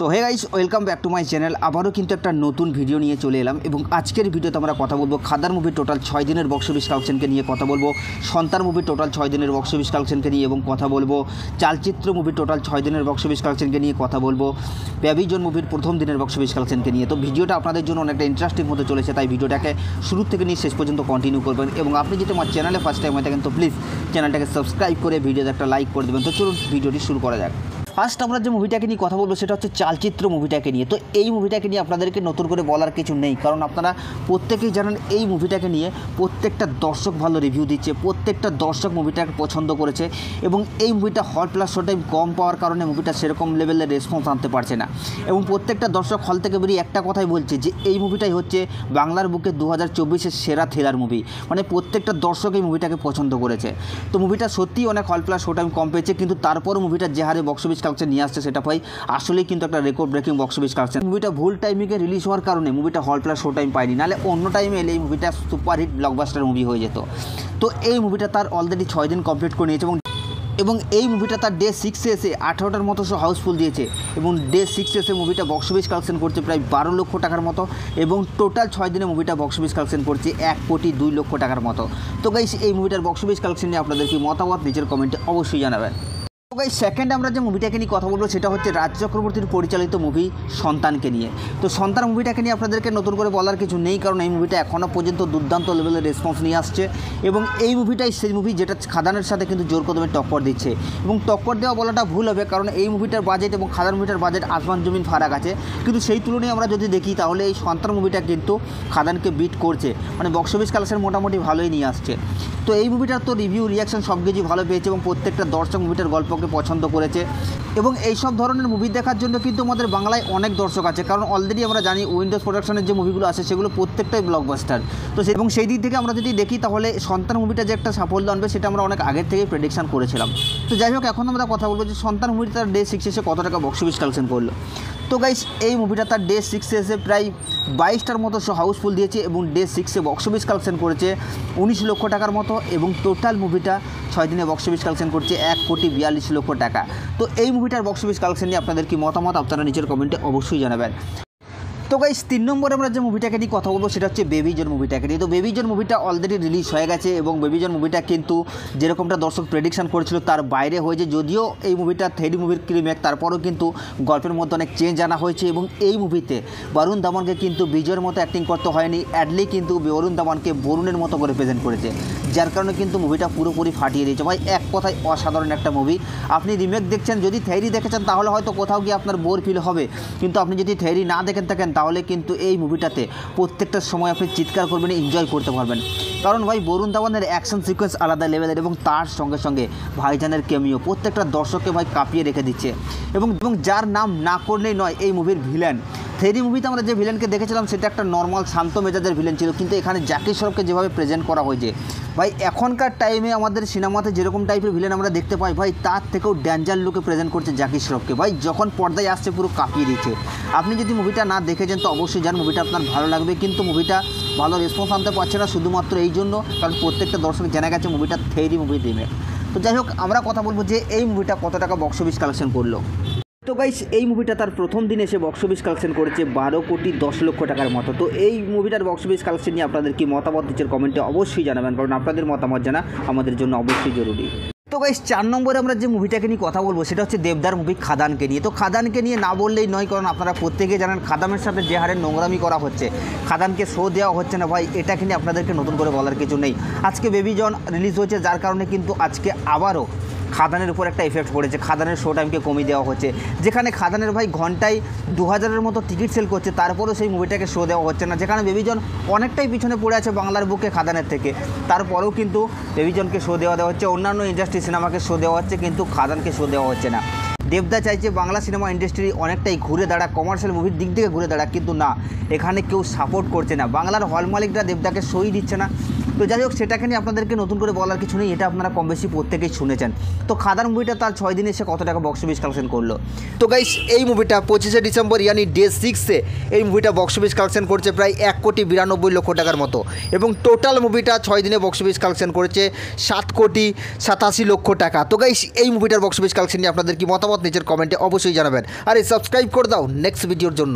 তো hey guys, welcome back to my channel. আবারও কিন্তু একটা নতুন ভিডিও নিয়ে চলে এলাম এবং আজকের ভিডিওতে আমরা কথা বলবো খাদার মুভির টোটাল 6 দিনের বক্স অফিস কালেকশনকে নিয়ে কথা বলবো, সন্তান মুভির টোটাল 6 দিনের বক্স অফিস কালেকশনকে নিয়ে এবং কথা বলবো, চালচিত্র মুভির টোটাল 6 দিনের বক্স অফিস কালেকশনকে নিয়ে কথা বলবো, প্যাভিজন মুভির প্রথম দিনের বক্স অফিস কালেকশনকে নিয়ে। তো ভিডিওটা আপনাদের জন্য অনেকটা ইন্টারেস্টিং হতে চলেছে, তাই ভিডিওটাকে শুরু থেকে নিয়ে শেষ পর্যন্ত কন্টিনিউ করবেন এবং আপনি যদি আমার চ্যানেলে ফার্স্ট টাইম হয়ে থাকেন তো প্লিজ চ্যানেলটাকে সাবস্ক্রাইব করে ভিডিওতে একটা লাইক করে দেবেন। তো চলুন ভিডিওটি শুরু করা যাক। ফার্স্ট আমরা যে মুভিটাকে নিয়ে কথা বলবো সেটা হচ্ছে চালচিত্র মুভিটাকে নিয়ে। তো এই মুভিটাকে নিয়ে আপনাদেরকে নতুন করে বলার কিছু নেই, কারণ আপনারা প্রত্যেকেই জানেন এই মুভিটাকে নিয়ে প্রত্যেকটা দর্শক ভালো রিভিউ দিচ্ছে, প্রত্যেকটা দর্শক মুভিটাকে পছন্দ করেছে এবং এই মুভিটা হল প্লাস শো টাইম কম পাওয়ার কারণে মুভিটা সেরকম লেভেলের রেসপন্স আনতে পারছে না এবং প্রত্যেকটা দর্শক হল থেকে বেরিয়ে একটা কথাই বলছে যে এই মুভিটাই হচ্ছে বাংলার বুকে 2024-এর সেরা থ্রিলার মুভি। মানে প্রত্যেকটা দর্শক এই মুভিটাকে পছন্দ করেছে। তো মুভিটা সত্যিই অনেক হল প্লাস শো টাইম কম পেয়েছে, কিন্তু তারপরও মুভিটা যে হারে বক্স অফিস কালেকশন নিয়ে আসছে সেটা ভাই আসলেই কিন্তু একটা record breaking box office collection. মুভিটা ভুল টাইমিংয়ে রিলিজ হওয়ার কারণে মুভিটা হল প্লাস শো টাইম পায়নি, নাহলে অন্য টাইমে এলে এই মুভিটা সুপারহিট ব্লকবাস্টার মুভি হয়ে যেত। তো এই মুভিটা তার অলরেডি 6 দিন কমপ্লিট করে নিয়েছে এবং এই মুভিটা তার ডে 6-এ এসে 18টার মতো শো হাউসফুল দিয়েছে এবং ডে 6-এ এসে মুভিটা বক্স অফিস কালেকশন করছে প্রায় 12 লক্ষ টাকার মতো এবং টোটাল 6 দিনে মুভিটা বক্স অফিস কালেকশন করছে 1,02,00,000 টাকার মতো। তো গাইস, এই মুভিটার বক্স অফিস কালেকশন নিয়ে আপনাদের কি মতামত নিজের কমেন্টে অবশ্যই জানাবেন। তো গাইস, সেকেন্ড আমরা যে মুভিটাকে নিয়ে কথা বলবো সেটা হচ্ছে রাজ চক্রবর্তীর পরিচালিত মুভি সন্তানকে নিয়ে। তো সন্তান মুভিটাকে নিয়ে আপনাদেরকে নতুন করে বলার কিছু নেই, কারণ এই মুভিটা এখনও পর্যন্ত দুর্দান্ত লেভেলের রেসপন্স নিয়ে আসছে এবং এই মুভিটাই সেই মুভি যেটা খাদানের সাথে কিন্তু জোর কদমে টক্কর দিচ্ছে এবং টক্কর দেওয়া বলাটা ভুল হবে, কারণ এই মুভিটার বাজেট এবং খাদান মুভিটার বাজেট আসমান জমিন ফারাক আছে, কিন্তু সেই তুলনায় আমরা যদি দেখি তাহলে এই সন্তান মুভিটা কিন্তু খাদানকে বিট করছে, মানে বক্স অফিস কালেকশন মোটামুটি ভালোই নিয়ে আসছে। তো এই মুভিটার তো রিভিউ রিয়াকশন সব কিছু ভালো পেয়েছে এবং প্রত্যেকটা দর্শক মুভিটার গল্পকে পছন্দ করেছে এবং এই সব ধরনের মুভি দেখার জন্য কিন্তু আমাদের বাংলায় অনেক দর্শক আছে, কারণ অলরেডি আমরা জানি উইন্ডোজ প্রোডাকশনের যে মুভিগুলো আছে সেগুলো প্রত্যেকটাই ব্লকবাস্টার। তো এবং সেই দিক থেকে আমরা যদি দেখি তাহলে সন্তান মুভিটা যে একটা সাফল্য আনবে সেটা আমরা অনেক আগের থেকেই প্রেডিকশন করেছিলাম। তো যাই হোক, এখন আমরা কথা বলবো যে সন্তান মুভিটা তার ডে 6 এসে কত টাকা বক্স অফিস কালেকশন করলো। তো গাইস, এই মুভিটা তার ডে 6 এসে প্রায় 22টার মতো শো হাউসফুল দিয়েছে এবং ডে 6-এ বক্স অফিস কালেকশন করেছে 19 লক্ষ টাকার মতো এবং টোটাল মুভিটা 6 দিনে বক্স অফিস কালেকশন করছে 1,42,00,000 টাকা। তো এই মুভিটার বক্স অফিস কালেকশন নিয়ে আপনাদের কি মতামত আপনারা নিজের কমেন্টে অবশ্যই জানাবেন। তো গাইস, 3 নম্বরে আমরা যে মুভিটাকে নিয়ে কথা বলবো সেটা হচ্ছে বেবিজন মুভিটাকে নিয়ে। তো বেবিজন মুভিটা অলরেডি রিলিজ হয়ে গেছে এবং বেবিজন মুভিটা কিন্তু যেরকমটা দর্শক প্রেডিকশন করেছিল তার বাইরে হয়েছে। যদিও এই মুভিটা 3D মুভির রিমেক, তারপরেও কিন্তু গল্পের মধ্যে অনেক চেঞ্জ আনা হয়েছে এবং এই মুভিতে বরুণ ধাওয়ানকে কিন্তু বিজয়ের মতো অ্যাক্টিং করতে হয়নি, অ্যাডলি কিন্তু বরুণ ধাওয়ানকে বরুণের মতো করে প্রেজেন্ট করেছে, যার কারণে কিন্তু মুভিটা পুরোপুরি ফাটিয়ে দিয়েছে। ভাই এক কথায় অসাধারণ একটা মুভি। আপনি রিমেক দেখছেন, যদি 3D দেখেছেন তাহলে হয়তো কোথাও গিয়ে আপনার বোর ফিল হবে, কিন্তু আপনি যদি 3D না দেখেন থাকেন তাহলে কিন্তু এই মুভিটাতে প্রত্যেকটা সময় আপনি চিৎকার করবেন, এনজয় করতে পারবেন। কারণ ভাই বরুণ ধাওয়ানের অ্যাকশন সিকোয়েন্স আলাদা লেভেলের এবং তার সঙ্গে সঙ্গে ভাইজানের কেমিও প্রত্যেকটা দর্শককে ভাই কাঁপিয়ে রেখে দিচ্ছে এবং যার নাম না করলেই নয় এই মুভির ভিলেন। 3D মুভিতে আমরা যে ভিলেনকে দেখেছিলাম সেটা একটা নর্মাল শান্ত মেজাজের ভিলেন ছিল, কিন্তু এখানে জাকি শ্রফকে যেভাবে প্রেজেন্ট করা হয়েছে ভাই, এখনকার টাইমে আমাদের সিনেমাতে যেরকম টাইপের ভিলেন আমরা দেখতে পাই ভাই তার থেকেও ডেঞ্জার লুকে প্রেজেন্ট করছে জাকি শ্রফকে। ভাই যখন পর্দায় আসছে পুরো কাঁপিয়ে দিচ্ছে। আপনি যদি মুভিটা না দেখেছেন তো অবশ্যই যান, মুভিটা আপনার ভালো লাগবে, কিন্তু মুভিটা ভালো রেসপন্স আনতে পারছে না শুধুমাত্র এই জন্য কারণ প্রত্যেকটা দর্শক জানা গেছে মুভিটা 3D মুভির রিমেক। তো যাই হোক, আমরা কথা বলবো যে এই মুভিটা কত টাকা বক্স অফিস কালেকশন করলো। তো গাইস, এই মুভিটা তার প্রথম দিন এসে বক্স অফিস কালেকশন করেছে 12,10,00,000 টাকার মতো। তো এই মুভিটার বক্স অফিস কালেকশন নিয়ে আপনাদের কি মতামত নিচের কমেন্টে অবশ্যই জানাবেন, কারণ আপনাদের মতামত জানা আমাদের জন্য অবশ্যই জরুরি। তো গাইস, 4 নম্বরে আমরা যে মুভিটাকে নিয়ে কথা বলবো সেটা হচ্ছে দেবদার মুভি খাদানকে নিয়ে। তো খাদানকে নিয়ে না বললেই নয়, কারণ আপনারা প্রত্যেকেই জানেন খাদানের সাথে যে হারে নোংরামি করা হচ্ছে, খাদানকে শো দেওয়া হচ্ছে না ভাই, এটাকে নিয়ে আপনাদেরকে নতুন করে বলার কিছু নেই। আজকে বেবিজন রিলিজ হয়েছে, যার কারণে কিন্তু আজকে আবারও খাদানের উপর একটা এফেক্ট পড়েছে, খাদানের শো টাইমকে কমিয়ে দেওয়া হচ্ছে, যেখানে খাদানের ভাই ঘন্টায় 2000-এর মতো টিকিট সেল করছে, তারপরেও সেই মুভিটাকে শো দেওয়া হচ্ছে না, যেখানে বেবিজন অনেকটাই পিছনে পড়ে আছে বাংলার বুকে খাদানের থেকে, তারপরেও কিন্তু বেবিজনকে শো দেওয়া হচ্ছে, অন্যান্য ইন্ডাস্ট্রি সিনেমাকে শো দেওয়া হচ্ছে, কিন্তু খাদানকে শো দেওয়া হচ্ছে না। দেবদা চাইছে বাংলা সিনেমা ইন্ডাস্ট্রি অনেকটাই ঘুরে দাঁড়াক, কমার্শিয়াল মুভির দিক থেকে ঘুরে দাঁড়াক, কিন্তু না, এখানে কেউ সাপোর্ট করছে না। বাংলার হল মালিকরা দেবদাকে শোই দিচ্ছে না, তো যাই হোক, সেটাকে নিয়ে আপনাদেরকে নতুন করে বলার কিছু নেই, এটা আপনারা কম বেশি প্রত্যেকেই শুনেছেন। তো খাদার মুভিটা তার 6 দিনে এসে কত টাকা বক্স অফিস কালেকশন করলো। তো গাইস, এই মুভিটা 25শে ডিসেম্বর ইয়ানি ডে 6-এ এই মুভিটা বক্স অফিস কালেকশন করছে প্রায় 1,92,00,000 টাকার মতো, এবং টোটাল মুভিটা 6 দিনে বক্স অফিস কালেকশন করেছে 7,87,00,000 টাকা। তো গাইস, এই মুভিটার বক্স অফিস কালেকশন নিয়ে আপনাদের কি মতামত নিজের কমেন্টে অবশ্যই জানাবেন, আর সাবস্ক্রাইব করে দাও নেক্সট ভিডিওর জন্য।